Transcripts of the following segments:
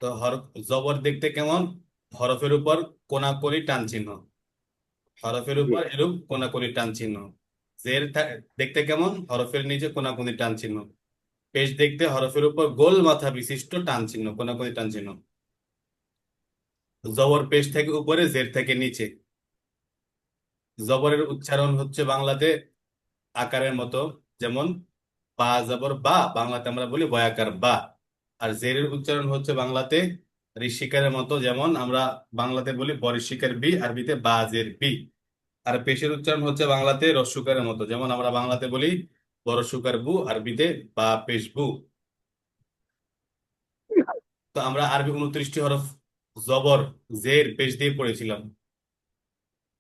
তো হরফ জবর দেখতে কেমন? হরফের উপর কোনাকুনি টান চিহ্ন। হরফের জি। উপর এরূপ কোনাকুনি টান চিহ্ন। দেখতে কেমন? হরফের নিচে কোনাকুনি টান চিহ্ন। পেশ দেখতে হরফের উপর গোল মাথা বিশিষ্ট টান চিহ্ন, কোনাকুনি টান চিহ্ন। জবর পেশ থেকে উপরে, জের থেকে নিচে। জবরের উচ্চারণ হচ্ছে বাংলাতে আকারের মতো, যেমন বা জবর বা, বাংলাতে আমরা বলি বয়াকার বা। আর জেরের উচ্চারণ হচ্ছে বাংলাতে ঋষিকারের মতো, যেমন আমরা বাংলাতে বলি বরিশিকার বি, আরবিতে বা জের বি। আর পেশের উচ্চারণ হচ্ছে বাংলাতে রস্যকারের মতো, যেমন আমরা বাংলাতে বলি বড় বু, আরবিতে বা পেশ বু। তো আমরা আরবি 29টি হরফ জবর, জের, পেশ দিয়ে পড়েছিলাম।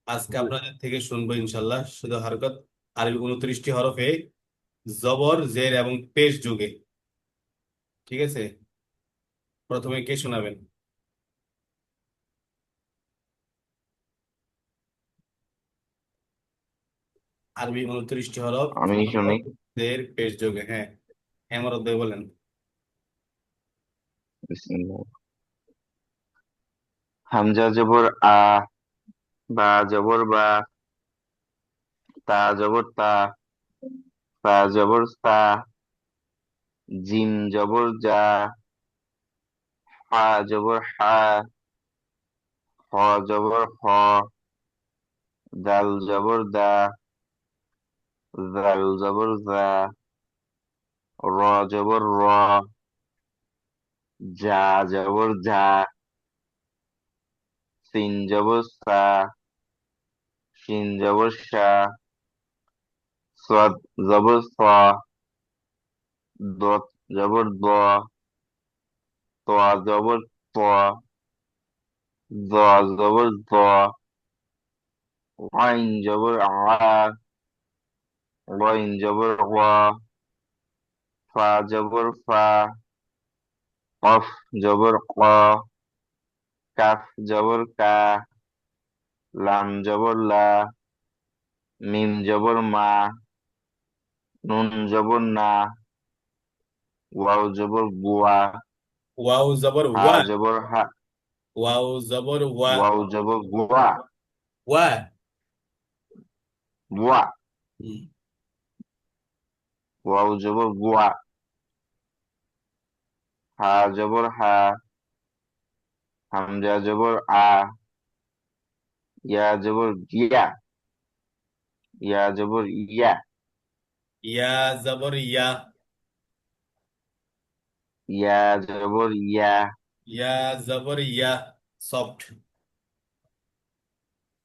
আজকে জি। আপনাদের থেকে শুনবো ইনশাল্লাহ শুধু হরকত আরবি 29টি হরফে জবর, জের এবং পেশ যুগে। ঠিক আছে, প্রথমে কে শোনাবেন? আরবি 29টি হরফ আমি শুনি। জবর, জের, পেশ যুগে। হ্যাঁ, এমর বলেন। বিসমিল্লাহ। হামজা জবর আ, বা জবর বা, তা জবর তা, সা জবর সা, জিম জবর জা, হা জবর হা, হ জবর হ, দাল জবর দা, জাল জবর জা, র জবর র, যা জবর যা, সিন জবর সা, শিন জবর শা, সদ জবর স, দত জবর দ, ত জবর ত, জ জবর জ, আইন জবর আ, রইন জবর র, ফা জবর ফা, কফ জবর ক, কাফ জবর কা, লাম জবর লা, মিম জবর মা, নুন জবর না, ওয়াও জবর গুয়া, ওয়াও জবর হা ওয়া। জবর হা, ওয়াও জবর ওয়া। ওয়াও জবর গুয়া, ওয়া। গুয়া, হুম। ওয়াও জবর গুয়া, হা জবর হা, হামজা জবর আ, ইয়া জবর ইয়া, ইয়া জবর ইয়া, ইয়া জবর ইয়া। ইয়া জবর ইয়া, ইয়া জবর ইয়া। সফট।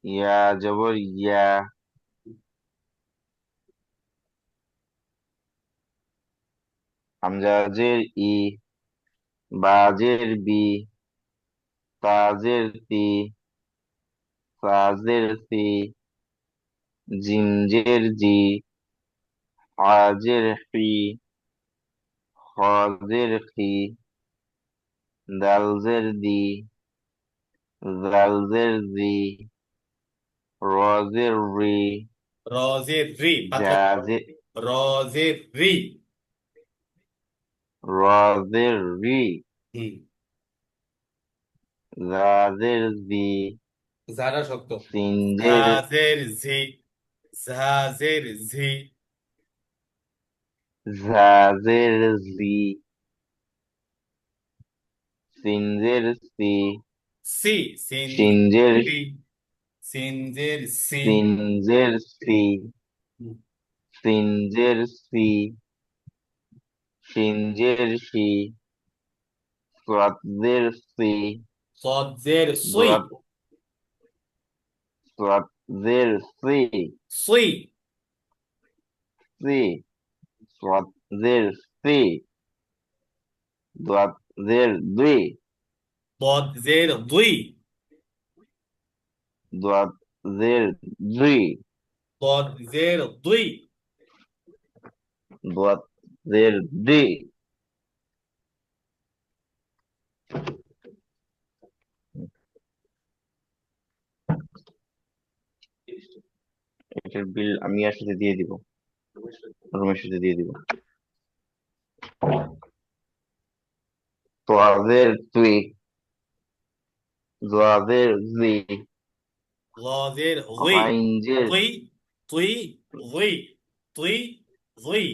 ইয়া জবর ইয়া, হামজা জের ই, বা জের বি, তা জের তি, সা জের সি, জিম জের জি, হা জের হি, খ জের খি, দাল জের দি, জাল জের জি, র জের রি, রজের রি, জা পাথর। জে, রজের রি। র জের রি, হুম। জা জের জি, যারা শক্ত। সিন জের, ঝাজের ঝি। ঝাজের ঝি। ঝা জের জি, সিন জের সি, সি। সিন। শিন জের, সি। সিনজের সি। সিন জের সি, হুম। সিন জের সি, শিন জের শি, সাদ জের সি, সজের সুই। দোয়াত, সাদ জের সি, সুই। সি, সাদ জের সি, দোয়াত জের দুই, দজের দুই। দোয়াত জের দুই, দজের দুই। দোয়াত জের দুই। এটার বিল আমি আর সাথে দিয়ে দিব, রুমের সাথে দিয়ে দিব। তোয়াজের তুই, জোয়াজের জি, লজের লই, আইনজের তুই তুই লই, তুই লই,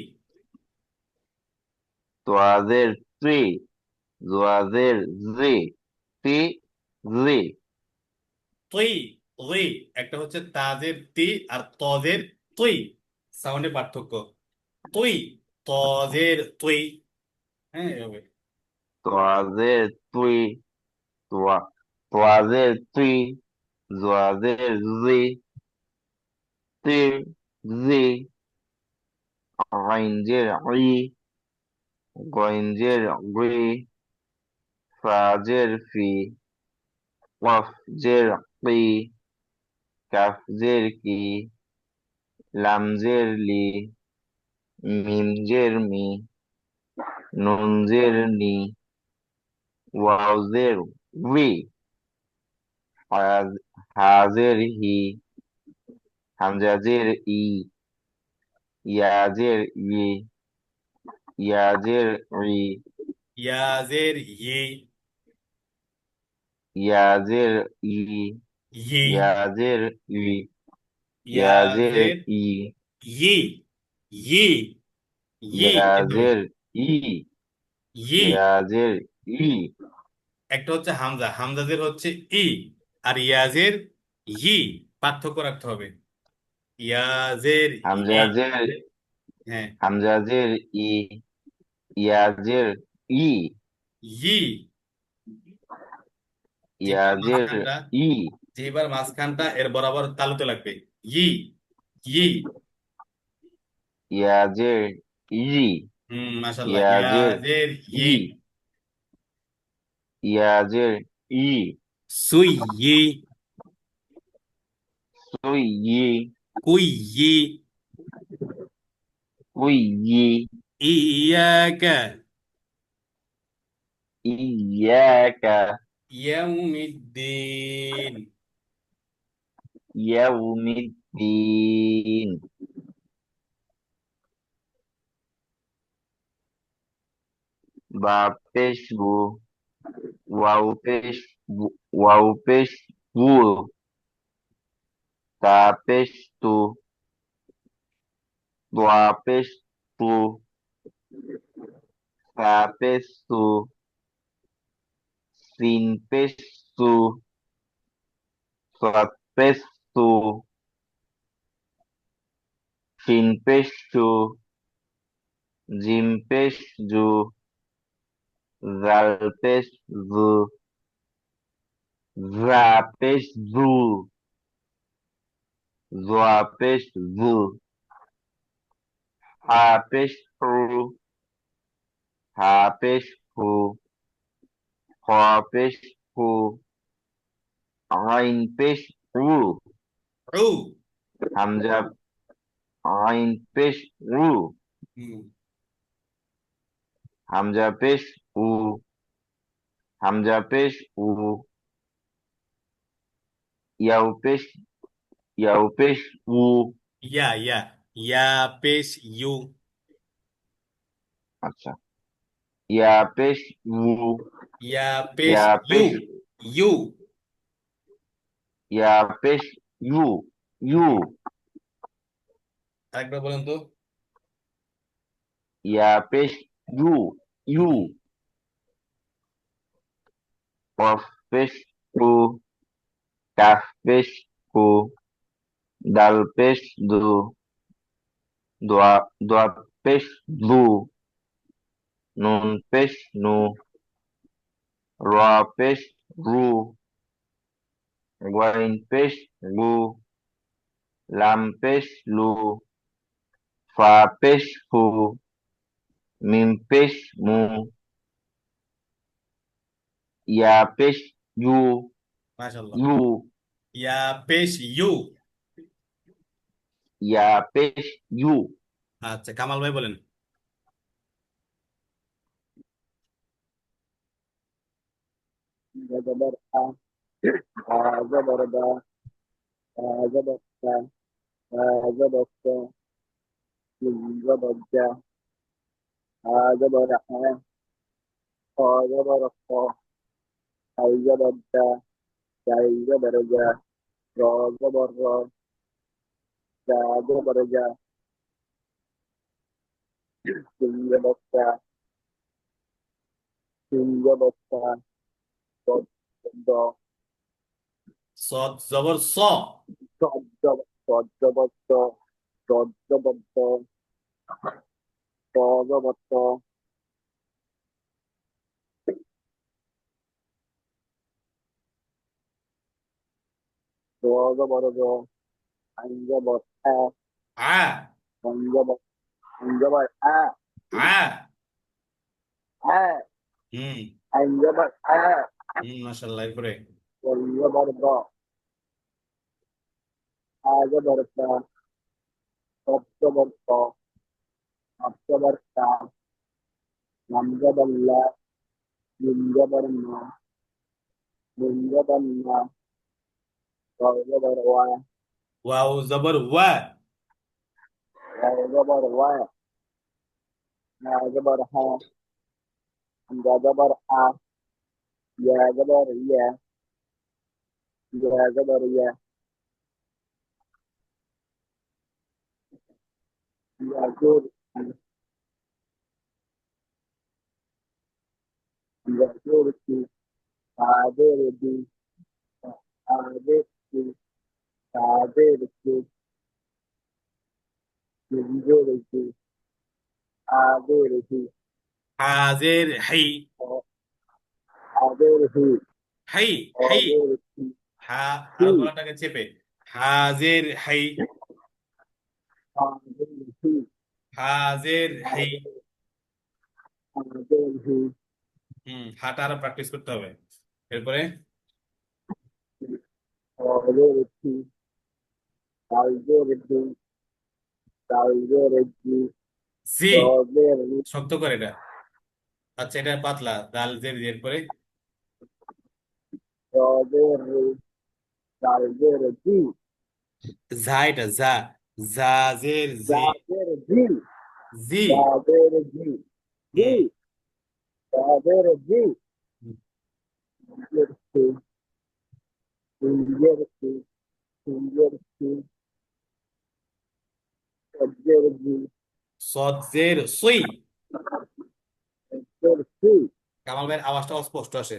তোয়াজের তুই, জোয়াজের জি, তি, জি, তুই লই। একটা হচ্ছে তাজের তি আর তজের তুই, সাউন্ডে পার্থক্য। তুই, তজের তুই। হ্যাঁ এভাবে। তোয়াজের তুই, তোয়া, তোয়াজের তুই, জোয়াজের জি, তির, জি, আইনজের ই, গইনজের গি, ফাজের ফি, কফজের কি, কাফজের কি, লামজের লি, মিমজের মি, নুনজের নি, ওয়াওজের উই, হাজের হি, হামজাজের ই, ইয়াজের ই, ইয়াজের ই, ইয়াজের ই, ইয়াজের ই, ই, ইয়াজের ই, ইয়াজের ইয়াজের ই, ই, ই, ই। এভাবে ইয়াজের ই, ই। ইয়াজের ই, একটা হচ্ছে হামজা, হামজাদের হচ্ছে ই, আর ইয়াজের ই। পার্থক্য রাখতে হবে। ইয়াজের ই। হামজাজের হ্যাঁ। হামজাজের ই, ইয়াজের ই, ই। জিহ্বার ইয়াজের মাঝখানটা, ই, জিহ্বার মাঝখানটা এর বরাবর তালুতে লাগবে। ই, ই। ইয়াজের ই, মাশাআল্লাহ, ইয়াজের ইয়াজের ই। ই, ইয়াজের ই, সুই, ই, সুই ই, কুই, ই, কুই ই, ইয়াকা, ইয়াকা, ইয়াউমিদ্দিন। ইয়াউমিদ্দিন, বা পেশ বু, ওয়াও পেশ বু, ওয়াও পেশ বু, তা পেশ তু, দোয়া পেশ তু, সা পেশ তু, সিন পেশ তু, সৎ পেশ তু, শিন পেশ তু, জিম পেশ জু, জাল পেশ জু, জা পেশ জু, জোয়া পেশ জু, হা পেশ হু, হা পেশ হু, খ পেশ হু, আইন পেশ হু, উ। হামজা আইন পেশ হু, হুম। হামজা পেশ হু, হামজা পেশ হু, ইয়াও পেশ, ইয়াও পেশ হু, ইয়া, ইয়া, ইয়া পেশ ইউ। আচ্ছা, ইয়া পেশ হু, ইয়া পেশ ইয়া ইউ, পেশ, ইউ। ইয়া পেশ ইউ, ইউ, আরেকবার বলেন তো। ইয়া পেশ ইউ, ইউ, হুম। কফ পেশ কু, কাফ পেশ কু, দাল পেশ দু, দোয়া, দোয়া পেশ দু, নুন পেশ নু, র পেশ রু, গোয়াইন পেশ গু, লাম পেশ লু, ফা পেশ ফু, মিম পেশ মু, ইয়া পেশ ইউ, মাশাআল্লাহ। ইউ, ইয়া পেশ ইউ। ইয়া পেশ ইউ। আচ্ছা, কামাল ভাই বলেন। زبر زبر با زبر زبر زبر زبر زبر خ دال زبر دا دال زبر جا را زبر را جا زبر جا سين زبر سا سين زبر سا ضاد ضا صاد زبر ص صاد زبر صا ضاد زبر ضا طا زبر طا را زبر را عين زبر آ ع عين زبر عين زبر آ ع آ হুম عين زبر آ মাশাআল্লাহ এরপরে وال زبر ضا آ زبر تا طب زبر طا طب زبر تا لم زبر لا من زبر ما من زبر ما واو زبر وا ওয়াও জবর ওয়া واو زبر وا ها زبر ها همزة زبر آ يا زبر يا يا زبر يا يا زور يا زور كي قادر دي قادر كي قادر كي ينزل كي قادر كي হাজের হাই قادر كي হাই হাই قادر كي হা আর كي গলাটাকে চেপে হাজের হাই قادر كي হাজের হাই قادر كي হাটা আরো প্র্যাকটিস করতে হবে এরপরে قادر كي قادر كي قادر كي জি قادر শক্ত করে এটা আচ্ছা এটা পাতলা দাল জের এরপরে قادر قادر كي ঝা এটা ঝা জাজের জি قادر كي জি قادر كي হুম كي قادر كي يرسي يرسي يرسي يرسي সদ জের সুই يرسي কামাল ভাইয়ের আওয়াজটা অস্পষ্ট আসে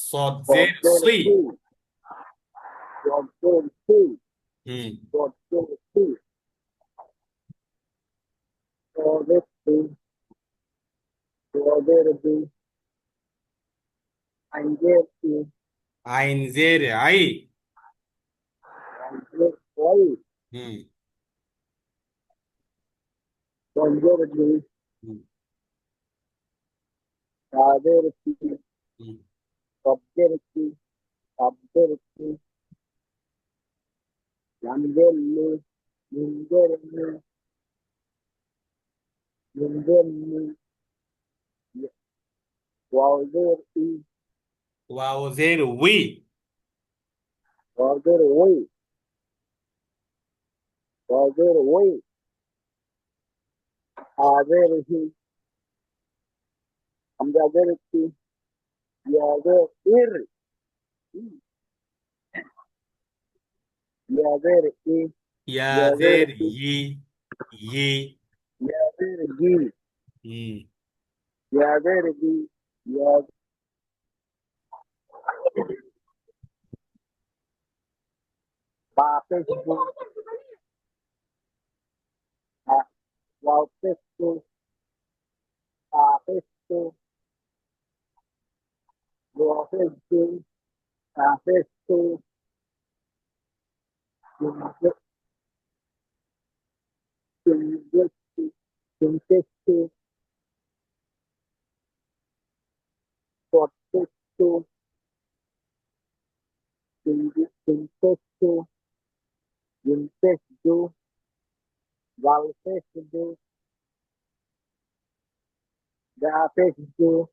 সদ জের সুই يرسي يرسي হুম يرسي يرسي يرسي يرسي আইন জের আই يرسي হুম يرسي হুম يرسي হুম يرسي يرسي ينزل ينزل ينزل وزير ওয়াও জের উই وزير وي وزير وي حاضر هي حمزة زير كي يا زير إر يا زير إي ইয়া يا زير জের إي ই ই يا زير جي হুম يا زير جي يا باقش جو واقش جو باقش جو واقش جو باقش جو ينزل ينزل ينزل ينزل Incesto, incesto, galcesto, gapesto,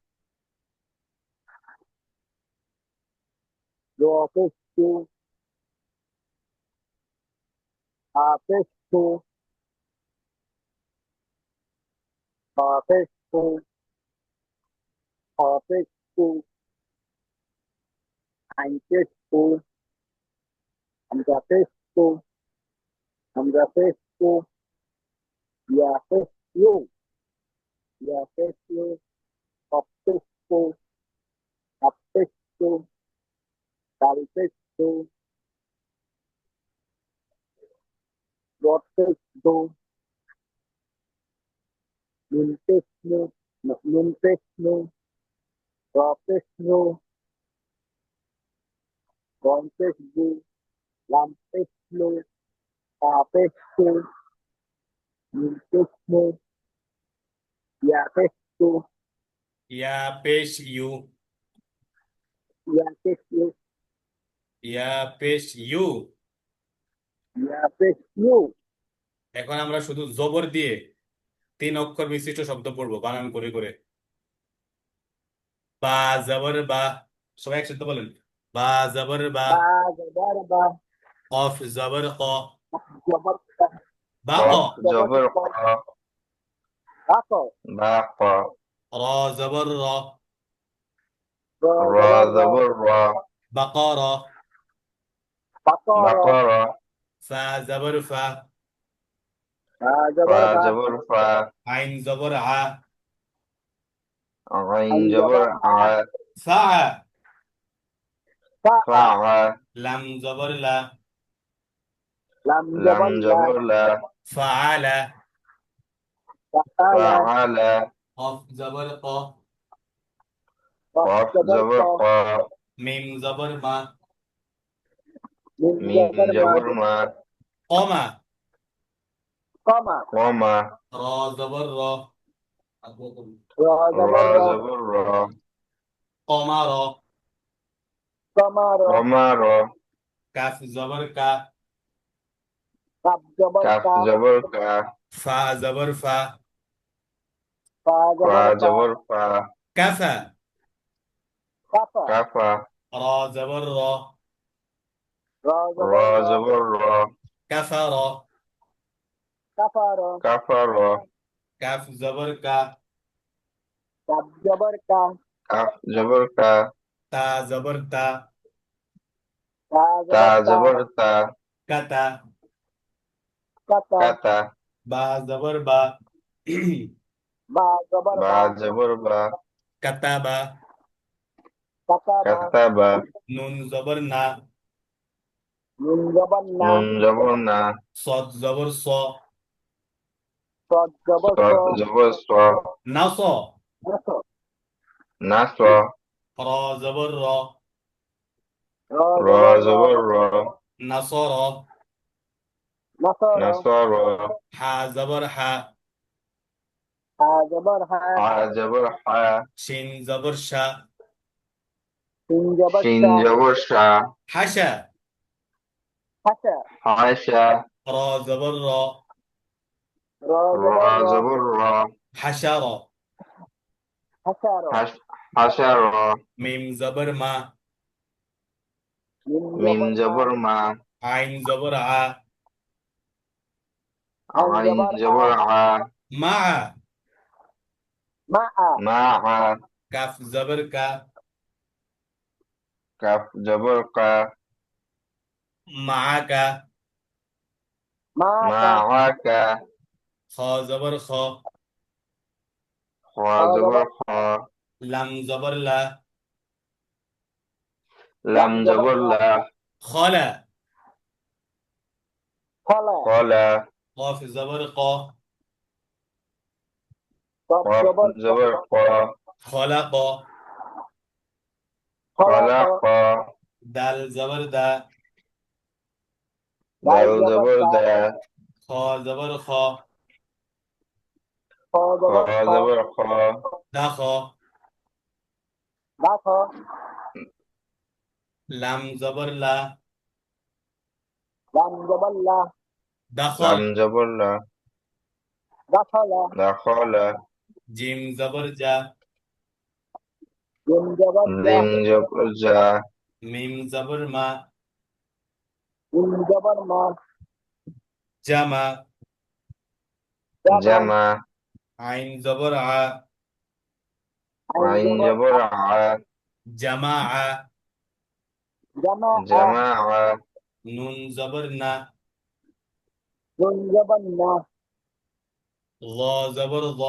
dopesto, apesto, apesto, পেশ কু, আইন পেশ কু, হামজা পেশ কু, হামজা পেশ কু, ইয়া পেশ ইউ, ইয়া পেশ ইউ, কফ পেশ কু, কাপ পেশ কু, দাল পেশ কু, ডট পেশ কু, নুন পেশ নু, নুন পেশ নু, র পেশ নু, গম পেশ গু, লাম পেশ নু, তা পেশ কু, নুন পেশ নু, ইয়া পেশ কু, ইয়া পেশ ইউ, ইয়া পেশ ইউ, ইয়া পেশ ইউ। ইয়া পেশ ইউ। এখন আমরা শুধু জবর দিয়ে 3 অক্ষর বিশিষ্ট শব্দ পড়বো বানান করে করে। বা জবর বা, সবাই একসাথে বলেন। বা জবর বা, বা জবর বা, কফ জবর ক, জবর কা, বা ক, কফ জবর জবর ক, ক, কাক, বা ক, র জবর র, র র জবর র, জবর র, বাকার, বাকর, বাকর, ফা জবর ফা, বা ফা জবর বা, জবর ফা, আইন জবর আ, আইন আইন জবর জবর আ, আ, ফা, ফা ফা আ, লাম জবর লা, লাম লাম জবর লা, জবর লা, ফাআলা, ফাআলা, ফাআলা, কফ জবর ক, কফ কফ জবর ক, জবর ক, মিম জবর মা, মিম মিম জবর মা, জবর মা, কমা, কমা, কমা, র জবর র, র র জবর র, জবর র, কমার, কমার, কমার, কাফ জবর কা, কাপ জবর কাফ কা, জবর কা, ফা জবর ফা, ফা ফা জবর ফা, জবর ফা, কাফা, কাফা, কাফা, র জবর র, র র জবর র, জবর র, কাফার, কাফার, কাফার, কাফ জবর কা, কাপ জবর কা, কাফ জবর কা, তা জবর তা, তা তা জবর তা, জবর তা, কাতা, কাতা, কাতা, বা জবর বা, বা জবর বা বা, জবর বা, কাতাবা, কাতাবা, কাতাবা, নুন জবর না, নুন জবর না, নুন জবর না, সদ জবর স, সদ জবর স, সদ জবর স, নাস, নাস, নাস, র জবর র, র র জবর র, জবর র, নাসর, নাসর, নাসর, হা জবর হা, হা জবর হা, হা জবর হা, শিন জবর শা, সিন জবর শিন শা, জবর শা, হাসা, হাসা, হাসা, র জবর র, র র জবর র, জবর র, হাসার, হাসার, হাসার, মিম জবর মা, মিম মিম জবর মা, জবর মা, আইন জবর আ, আইন আইন জবর আ, জবর আ, মা, মা আ, মা আ, কাফ জবর কা, কাফ জবর কা, মাআকা, মা মা কা, আকা, খ জবর খ, খ খ জবর জবর খ, লাম জবর লা, লাম লাম জবর জবর লা, লা, খলা, খলা, কলা, কফ জবর ক, কফ কফ জবর ক, জবর ক, খলাক, খলাক, খলাক, দাল জবর দা, দাল দাল জবর জবর দা, দা, খ জবর খ, খ খ জবর খ, জবর খ, দাখ, দাখ, লাম জবর লা, লাম জবর লা, দাখল, লাম জবর লা, দাখলা, দাখলা, জিম জবর জা, জিম জবর জা, জিম জবর জা, মিম জবর মা, জিম জবর মা, জামা, জামা, জামা, আইন জবর আ, আইন জবর আ, জামা জামা জামা আ, নুন জবর না নুন জবর না ল জবর ল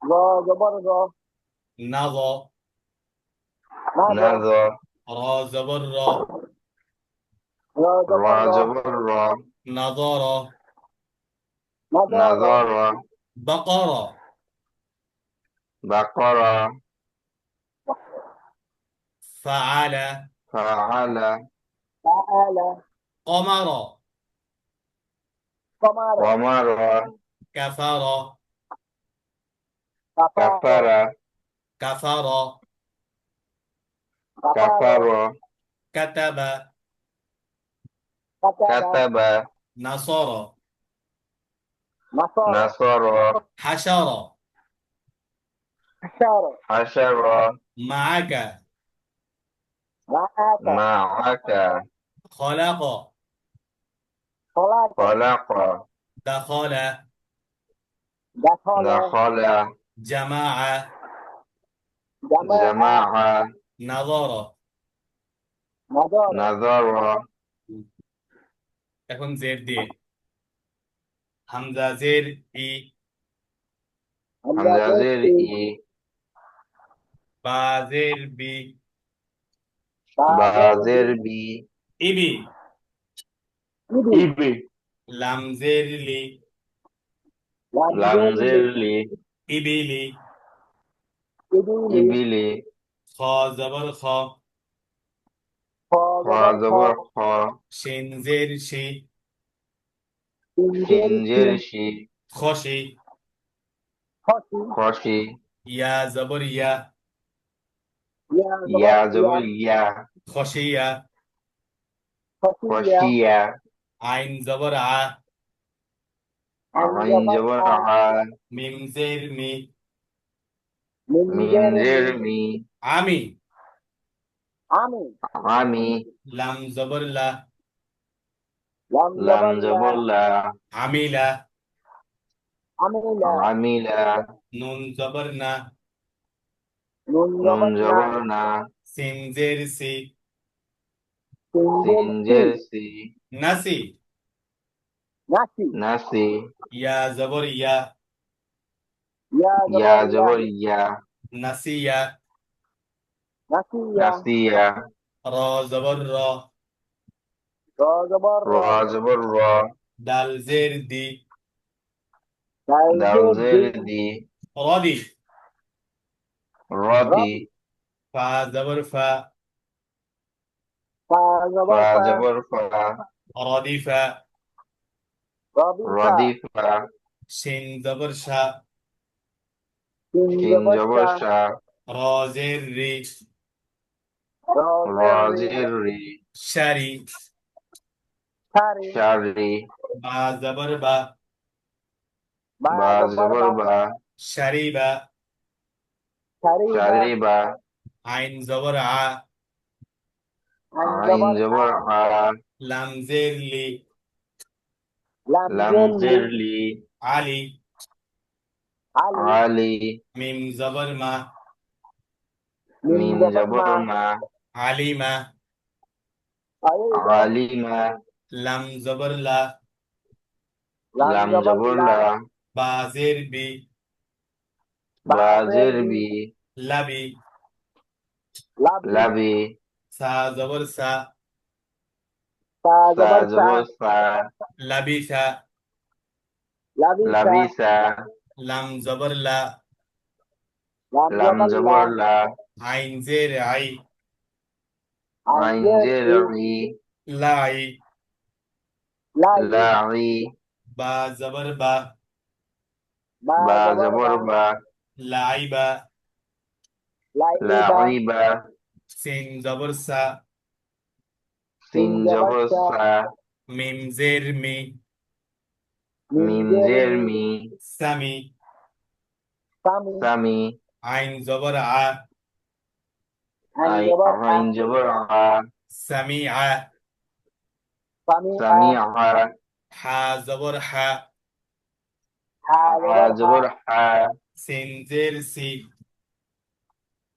র জবর র নাদ নাদ নাদ, র জবর র র র জবর র জবর র, نظر নাদর নাযর, بقر বাকর, فعل ফাআল, ফাআলা قمر কমার কমার, كفر কাফার কাফার, كفر কাফার কাফার, كتب কাতাবা কাতাব, نصر নাসর নাসর, حشر হাসার হাসার, معك রাআতা মাআক, خلق খলাকা খলাক, دخل দাখলা দাখল, جمع জামাআ জামাআ, نظر নাযর নাযর, এখন জের দিয়ে হামজা জের ই হামজাজের হামজাজের ই ই, বা জের বি বাজের বাজের বি, ইবি ইবি ইবি, লাম জের লি লামজের লি লামজের লি, ইবিলি ইবিলি ইবিলি, খ জবর খ খ খ জবর খ জবর খ, শিন জের শি সিনজের সি শিনজের শি, খসি খসি খসি, ইয়া জবর ইয়া ইয়া ইয়া জবর ইয়া জবর ইয়া, খসিয়া খসিয়া খসিয়া, আইন জবর আ আইন আইন জবর জবর আ আ, মিম জের মি মিনজের মিনজের মি মি, আমি আমি আমি, লাম জবর লা লাম লাম জবর লা জবর লা, আমিলা আমিলা আমিলা, নুন জবর না নুন নুন জবর না জবর না, সিন জের সি সিনজের সি সিনজের সি, নাসি নাসি নাসি, ইয়া জবর ইয়া ইয়া ইয়া জবর ইয়া জবর ইয়া, নাসিয়া নাসিয়া নাসিয়া, র জবর র র জবর র র জবর র, দাল জের দি দালজের দালজের দি দি, রদি রদি, রবি ফা জবর ফা ফা ফা জবর ফা জবর ফা, রদিফা রবিফা রদিফা, শিন জবর শা সিন শিন জবর জবর শা শা, র জের রি রজের রি রজের রি, শারি সারি শারি, বা জবর বা বা বা জবর জবর বা বা, শারিবা সারিবা শারিবা, আইন জবর আ আইন আইন জবর আ জবর আ, লাম জের লি লামজের লি লামজের লি, আলি আলি আলি, মিম জবর মা মিম মিম জবর মা জবর মা, আলিমা আলিবা আলিমা, লাম জবর লা লাম লাম জবর জবর লা লা, বা জের বি বাজের বাজের বি বি, লাবি লাবি লাবি, সা জবর সা সা সা জবর সা জবর সা, লাবিসা লাবিসা লাবিসা, লাম জবর লা লাম লাম জবর লা জবর লা, আইন জের আই আইন আইজের জের ই ই, লাই লাই লাই, বা জবর বা বা বা জবর জবর বা বা, লাইবা লাইবা লাইবা, সিন জবর সা সিন সিন জবর জবর সা সা, মিম জের মি মিম মিনজের জের মি মি, সামি সামি সামি, আইন জবর আ আইন জবর আ আইন জবর আ, সামিআ সামি আ সামি আ, হা জবর হা হা হা জবর হা জবর হা, সিন জের সি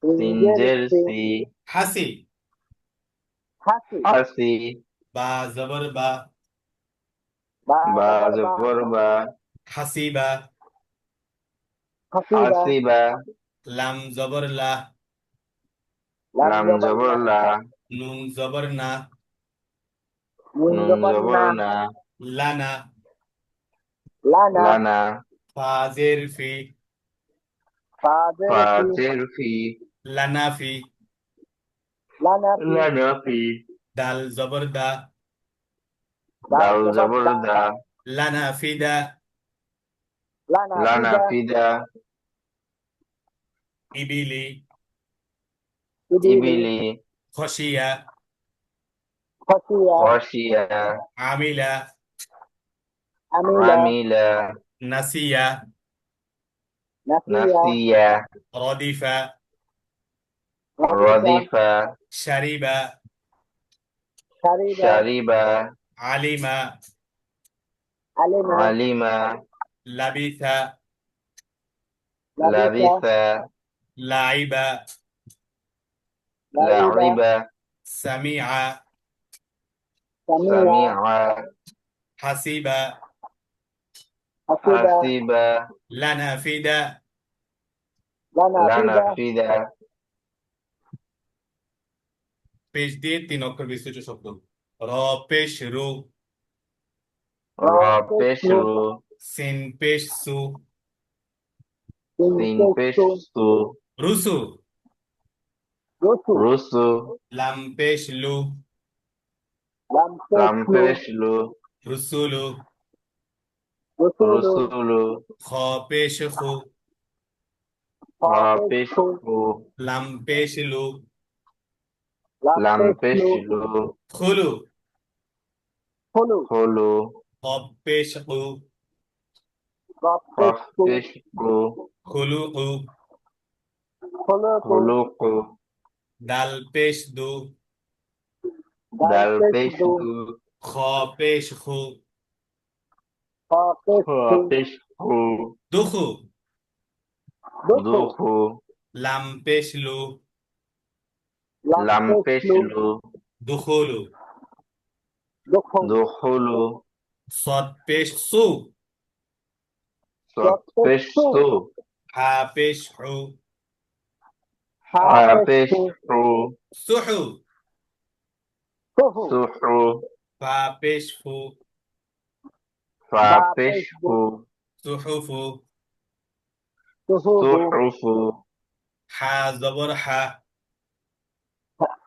সিনজের সি, হাসি। হাসি, হাসি, বা জবর বা, বা বা জবর বা, জবর বা, হাসিবা। হাসিবা, হাসিবা, লাম জবর লা, লাম লাম জবর জবর লা, লা, নুন জবর না, নুন নুন জবর জবর না, না, লানা। লানা, লানা, ফাজের ফি, ফা জের ফা ফি, জের ফি, লানাফি। লানা ফি, লানা ফি, দাল জবর দা, দাল দাল জবর জবর দা, দা, লানাফিদা। লানা লানা ফিদা, ফিদা, ইবিলি, ইবিলি, ইবিলি, খসিয়া, খসিয়া, খসিয়া, আমিলা, আমিলা, আমিলা, নাসিয়া, নাসিয়া, নাসিয়া, রদিফা, রাদিফা, রদিফা, শারিবা, শারিবা, শারিবা, আলিমা, আলিমা, আলিমা, লাবিথা, লাবিসা, লাবিসা, লাইবা, লাইবা, লাইবা, সামিআ, সামিয়া, সামিআ, হাসিবা, হাসিবা, হাসিবা, লানাফিদা। লানাফিদা, লানাফিদা, পেশ দিয়ে 3 অক্ষর বিশিষ্ট শব্দ। র পেশ রু, রপেশু, রপেশু, সিন পেশ সু, সিনপেশু, সিনপেশু, রুসু। রসু, রুসু, লাম পেশ লু, লামপেশলু, লামপেশলু, রুসুলু। রসুলু, রুসুলু, খ পেশ খু, হপেশু, হপেশু, লাম পেশ লু, লামপেশলু, লামপেশলু, খুলু। হলু, হলু, কব পেশ কু, রপেশু, হপেশু, খুলু কু। হলুকু, হলুকু, দাল পেশ দু, দালপেশদু, দালপেশদু, খ পেশ খু, হপেশু, হপেশু, দুখু। দুখু, দুখু, লাম পেশ লু, লামপেশলু, লামপেশলু, দুখুলু। দুখু, দুখুলু, সদ পেশ সু, রপেশু, সৎপেশু, হা পেশ হু, হাপেশু, হাপেশু, সুহু। সুহু, সুহু, ফা পেশ ফু, বাপেশবু, ফাপেশু, সুহুফু। সুহুবু, সুহুফু, হা জবর হা,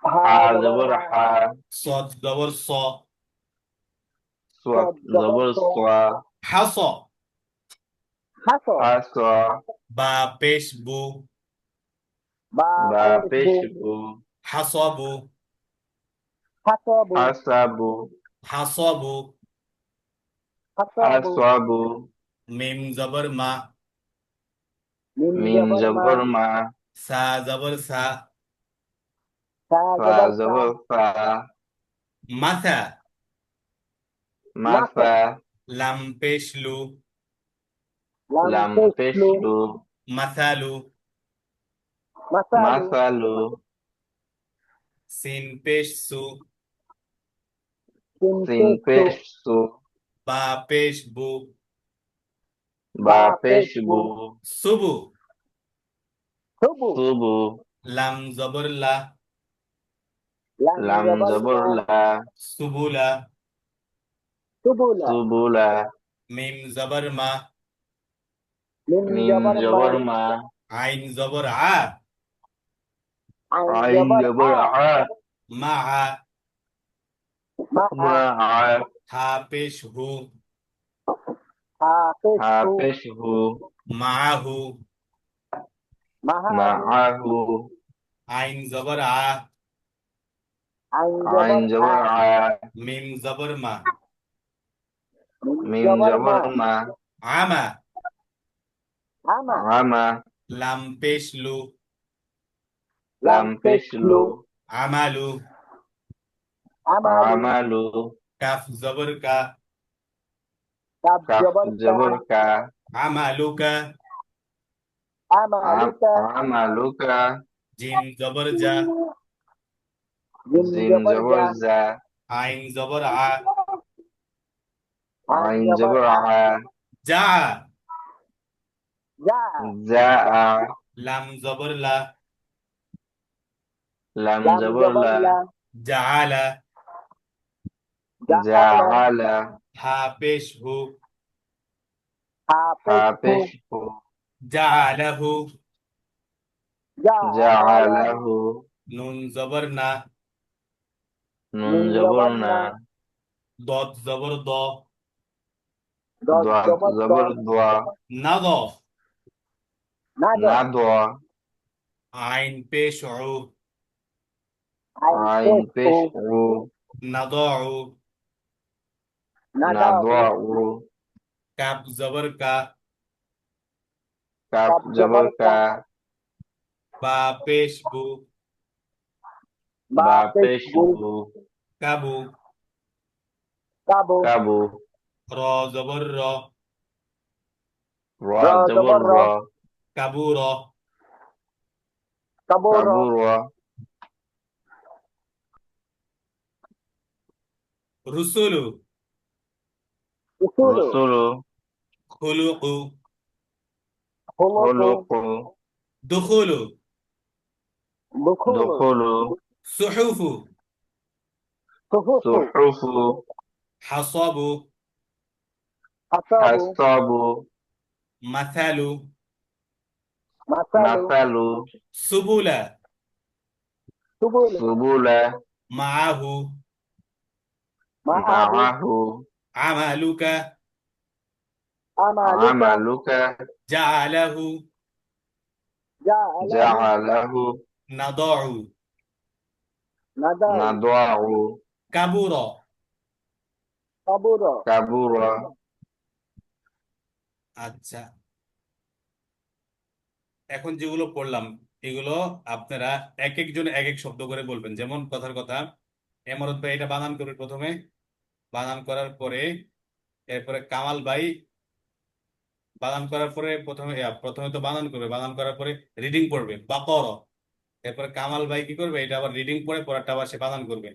হা জবর জবর হা, হা, সদ জবর স, সোয়াত সদ জবর জবর স, সোয়া, হাস। হাস, হাসা, বা পেশ বু, বাপেশবু, বাপেশবু, হাসবু, হাসবু, হাসাবু, হাসবু। হাসবু, হাসাবু, মিম জবর মা, মিম মিম জবর মা, জবর মা, সা জবর সা, সা ফা জবর সা, জবর ফা, মাথা। মাথা, মাসা, লাম পেশ লু, লামপেশলু, লামপেশলু, মাসালু। মাসালু, মাসালু, সিন পেশ সু, সিনপেশু, সিনপেশু, বা পেশ বু, বাপেশবু, বাপেশবু, সুবু। সুবু, সুবু, লাম জবর লা, লাম লাম জবর জবর লা, লা, সুবুলা। সুবুলা, সুবুলা, মিম জবর মা, মিম মিম জবর মা, জবর মা, আইন জবর আ, আইন আইন জবর জবর আ, আ, মা আ। মা আ, মা আ, হা পেশ হু, হাপেশু, হাপেশহু, মাহু। মাহাহু, মাআহু, আইন জবর আ, আইন আইন জবর আ, জবর আ, মিম জবর মা, মিম মিম জবর মা, জবর মা, আমা। আমা, আমা, লাম পেশ লু, লামপেশলু, লামপেশলু, আমালু। আমালু, আমালু, কাফ জবর কা, কাব কাফ জবর কা, জবর কা, আমালুকা। আম আমালুকা, আমালুকা, জিম জবর জা, জিম জিম জবর জবর জা, জা, আইন জবর আ, আইন আইন জবর জবর আ, আ, জা, জা, জা আ, লাম জবর লা, লাম লাম জবর জবর লা, লা, জাআলা, জাআলা, জাআলা, হা পেশ হু, হা হা পেশ হু, পেশ হু, জাআলাহু, জাআলা, জাআলাহু, নুন জবর না, নুন নুন জবর জবর না, না, দদ জবর দ, দদ দাদ জবর দ, জবর দোয়া, নাদ, নাদ, না দোয়া, আইন পেশ উ, আইন আইন পেশ উ, পেশ উ, নাদউ, না নাদাউ, দোয়া উ, কাপ জবর কা, কাপ কাব জবর জবর কা, কা, বা পেশ বু, বা বা পেশ পেশ বু, বু, কাবু, কাবু, কাবু, র জবর র, রা র জবর জবর র, র, Cavour, Cavour, Cavour, রুসুলু, উসুলু, রসুলু, খুলুকু, হুলুকু, হলুকু, দুখুলু, দুখুলু, দুখুলু, সুহুফু, সুহুফু, সুহুফু, হাসাবু, হাসাবু, হাসাবু, মাথালু, মাসালু, মাসালু, সুবুলা, সুবুলু, সুবুলা, মাআহু, মাআহু, মাআহু, আমালুকা, আমালুকা, আমালুকা, জাআলাহু, জাআলাহু, জাআলাহু, নাদউ, Nadeau, নাদআউ, Cavour. Cavour, কাবুরা, আচ্ছা, এখন যেগুলো পড়লাম এগুলো আপনারা এক একজন এক এক শব্দ করে বলবেন। যেমন কথার কথা, এমরত ভাই এটা বানান করবে প্রথমে, বানান করার পরে এরপরে কামাল ভাই বানান করার পরে প্রথমে তো বানান করবে, বানান করার পরে রিডিং পড়বে বাকর, এরপরে কামাল ভাই কি করবে, এটা আবার রিডিং পড়ে পরেরটা আবার সে বানান করবে।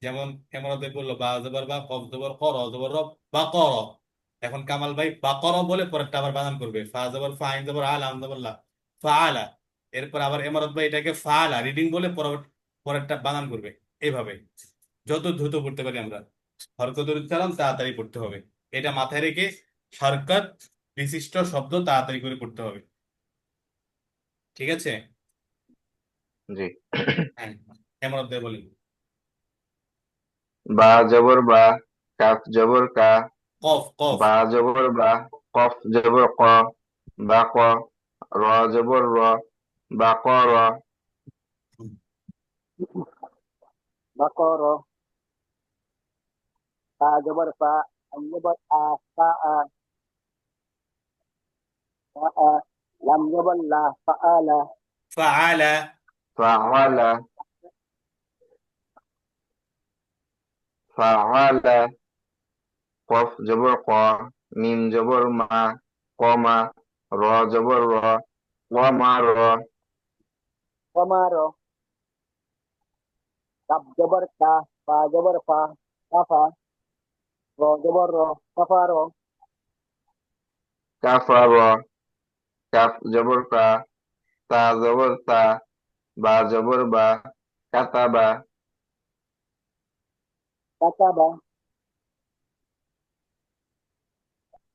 যেমন এমরত ভাই বললো বা জবর বা, কফ জবর ক, র জবর র, বাকর। এখন কামাল ভাই বাকর বলে পরেরটা আবার বানান করবে, ফা জবর ফা, আইন জবর আল, আম জবর লা, ফাআলা। এরপর আবার এমরত ভাই এটাকে ফাআলা রিডিং বলে পরেরটা বানান করবে। এইভাবে যত দ্রুত পড়তে পারি আমরা, হরকতের উচ্চারণ তাড়াতাড়ি পড়তে হবে, এটা মাথায় রেখে হরকত বিশিষ্ট শব্দ তাড়াতাড়ি করে পড়তে হবে। ঠিক আছে? জি। হ্যাঁ, এমরত ভাই বলেন। বা জবর বা, কাফ জবর কা, কফ কফ, বা জবর বা, কফ জবর ক, বা ক, র জবর র, বা ক র, বাকর, ফা জবর ফা, আইন জবর আ, ফা আ, ফা আ, লাম জবর লা, ফাআলা, ফাআলা, ফাআলা, ফাআলা, কফ জবর ক, মিম জবর মা, কমা, র জবর র, ওয়ামা র, কমার, কাব জবর কা, ফা জবর ফা, কাফা, র জবর র, কাফার, কাফা র, কাফ জবর কা, তা জবর তা, বা জবর বা, কাতাবা, কাতাবা,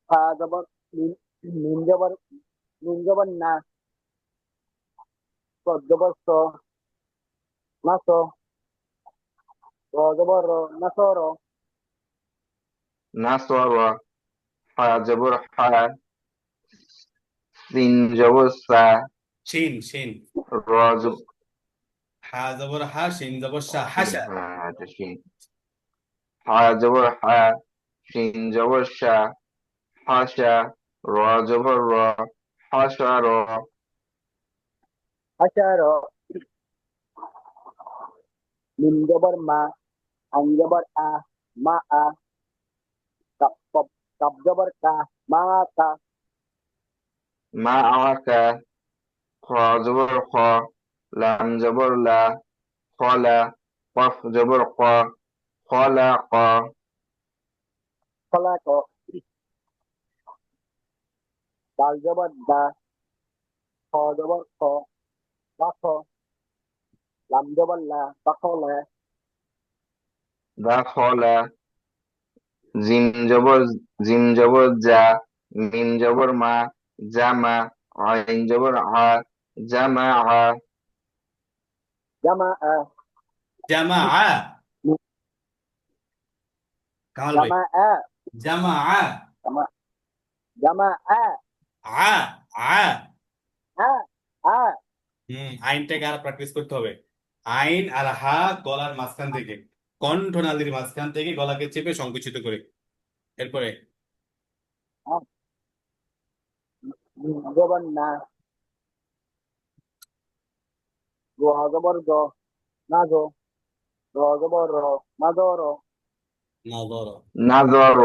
ফা জবর মিম, মিম জবর, মিম জবর না, স জবর স, নাস, র জবর র, নাসর, নাসরা, হা জবর হা, সিন জবর সা, শিন শিন, র জবর, হা জবর হা, শিন জবর শা, হাসা। হ্যাঁ এটা সিন, হা জবর হা, সিন জবর সা, হাসা, র জবর র, হাসার, হাসার, মিম জবর মা, আইন জবর আ, মা আ, কাব কব, কাব জবর কা, মা কা, মা আমাকা, খ জবর খ, লাম জবর লা, খলা, কফ জবর ক, খলা ক, خلق دال زبر دا خ زبر خ بخ لام زبر لا بخل দা খলা, জিম জবর জা, মিম জবর মা, জামা, আইন জবর আ, জামা আ, جمع জামা কামাল ভাই, جمع জামা جمع جمع আ আ آ আইনটাকে আর প্র্যাকটিস করতে হবে। আইন আর হা গলার মাঝখান থেকে, কণ্ঠনালীর মাঝখান থেকে গলাকে চেপে সংকুচিত করে। এরপরে زبر نا গ زبر গ نازو র زبر র نازو র নাযর, নাজর,